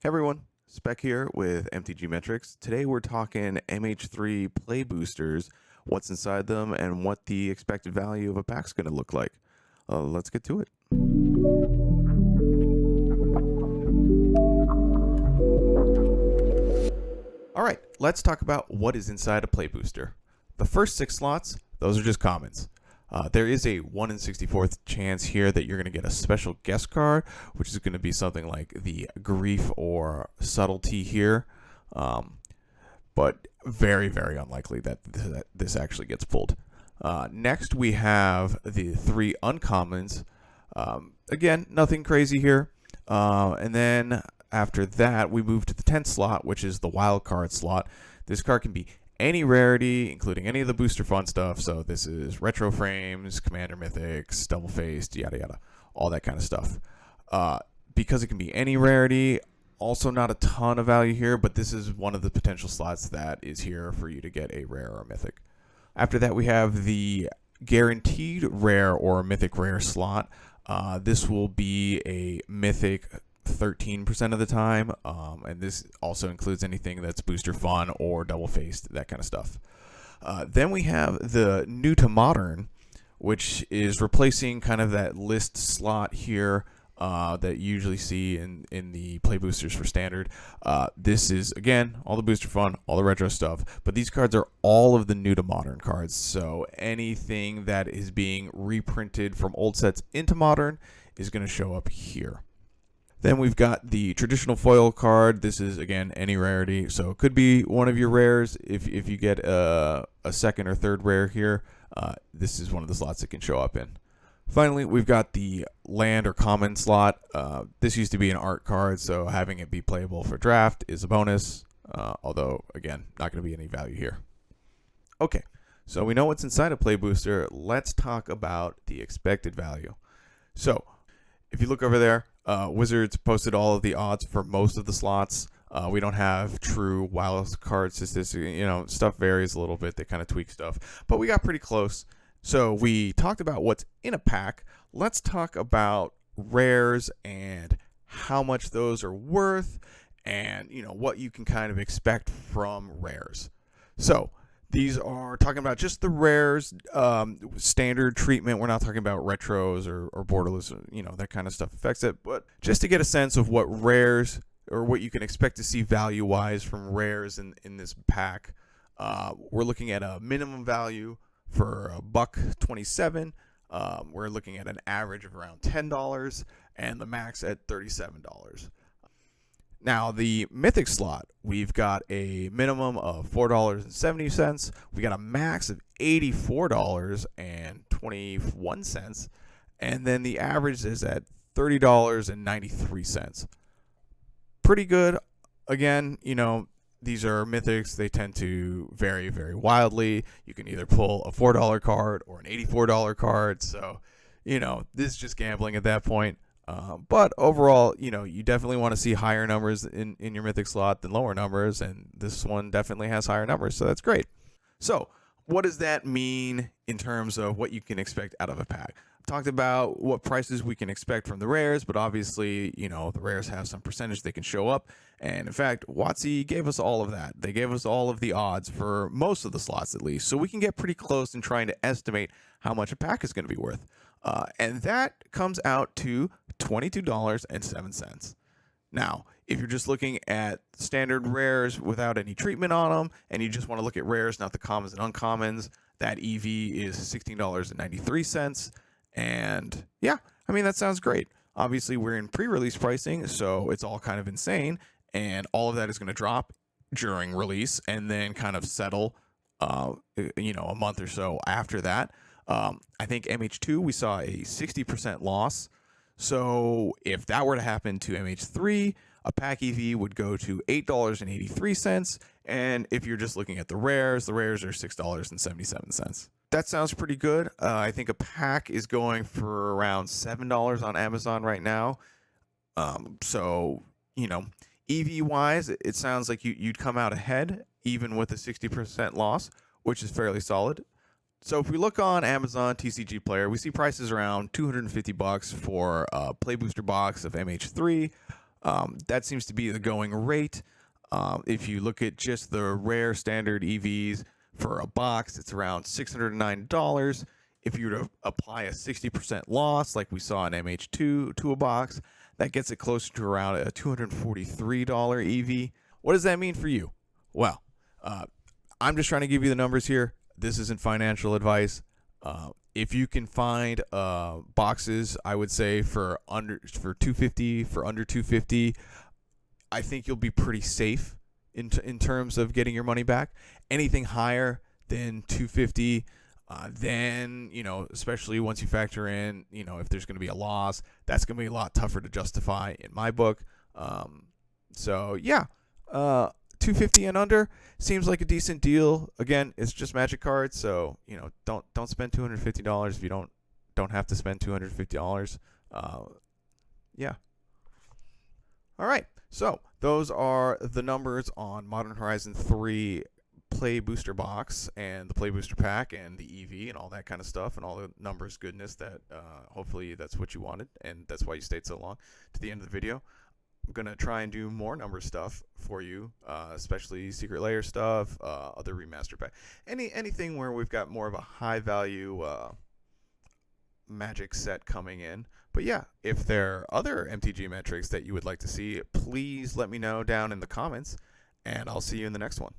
Hey everyone, Spec here with MTG Metrics. Today we're talking MH3 Play Boosters, what's inside them, and what the expected value of a pack's going to look like. Let's get to it. Alright, let's talk about what is inside a Play Booster. The first 6 slots, those are just commons. There is a 1 in 64th chance here that you're going to get a special guest card, which is going to be something like the Grief or Subtlety here. But very, very unlikely that this actually gets pulled. Next, we have the 3 uncommons. Again, nothing crazy here. And then after that, we move to the 10th slot, which is the wild card slot. This card can be any rarity, including any of the booster fun stuff. So this is retro frames, commander mythics, double faced, yada yada, all that kind of stuff. Because it can be any rarity, also not a ton of value here, but this is one of the potential slots that is here for you to get a rare or mythic. After that, we have the guaranteed rare or mythic rare slot. This will be a mythic 13% of the time, and this also includes anything that's booster fun or double faced, that kind of stuff. Then we have the new to modern, which is replacing kind of that list slot here that you usually see in the play boosters for standard. This is, again, all the booster fun, all the retro stuff, but these cards are all of the new to modern cards. So anything that is being reprinted from old sets into modern is going to show up here. Then we've got the traditional foil card. This is, again, any rarity. So it could be one of your rares. If you get a second or third rare here, this is one of the slots it can show up in. Finally, we've got the land or common slot. This used to be an art card, so having it be playable for draft is a bonus. Although, again, not going to be any value here. Okay, so we know what's inside a play booster. Let's talk about the expected value. So if you look over there, Wizards posted all of the odds for most of the slots. We don't have true wild card statistics. Stuff varies a little bit. They kind of tweak stuff, but we got pretty close. So we talked about what's in a pack. Let's talk about rares and how much those are worth, and what you can kind of expect from rares. So these are talking about just the rares, standard treatment. We're not talking about retros or borderless, that kind of stuff affects it. But just to get a sense of what rares or what you can expect to see value-wise from rares in this pack, we're looking at a minimum value for $1.27. We're looking at an average of around $10 and the max at $37. Now, the mythic slot, we've got a minimum of $4.70. We got a max of $84.21. And then the average is at $30.93. Pretty good. Again, these are mythics. They tend to vary very wildly. You can either pull a $4 card or an $84 card. So, this is just gambling at that point. But overall, you definitely want to see higher numbers in your mythic slot than lower numbers, and this one definitely has higher numbers, so that's great. So what does that mean in terms of what you can expect out of a pack? I've talked about what prices we can expect from the rares, but obviously, the rares have some percentage they can show up, and in fact, WotC gave us all of that. They gave us all of the odds for most of the slots at least, so we can get pretty close in trying to estimate how much a pack is going to be worth. And that comes out to $22.07. Now, if you're just looking at standard rares without any treatment on them, and you just want to look at rares, not the commons and uncommons, that EV is $16.93. And yeah, that sounds great. Obviously, we're in pre-release pricing, so it's all kind of insane. And all of that is going to drop during release and then kind of settle, a month or so after that. I think MH2, we saw a 60% loss. So if that were to happen to MH3, a pack EV would go to $8.83. And if you're just looking at the rares are $6.77. That sounds pretty good. I think a pack is going for around $7 on Amazon right now. So, EV wise, it sounds like you'd come out ahead, even with a 60% loss, which is fairly solid. So if we look on Amazon TCG Player, we see prices around $250 for a Play Booster box of MH3. That seems to be the going rate. If you look at just the rare standard EVs for a box, it's around $609. If you were to apply a 60% loss, like we saw in MH2 to a box, that gets it closer to around a $243 EV. What does that mean for you? Well, I'm just trying to give you the numbers here. This isn't financial advice. If you can find boxes, I would say for under 250, for under 250, I think you'll be pretty safe in terms of getting your money back. Anything higher than 250, then, especially once you factor in, if there's going to be a loss, that's going to be a lot tougher to justify in my book. So yeah, 250 and under seems like a decent deal. Again, it's just Magic cards, so don't spend $250 if you don't have to spend $250. Yeah. All right. So those are the numbers on Modern Horizon 3 Play Booster box and the Play Booster pack and the EV and all that kind of stuff and all the numbers goodness that hopefully that's what you wanted and that's why you stayed so long to the end of the video. I'm going to try and do more number stuff for you, especially Secret Layer stuff, other remaster pack. Anything where we've got more of a high value Magic set coming in. But yeah, if there are other MTG metrics that you would like to see, please let me know down in the comments, and I'll see you in the next one.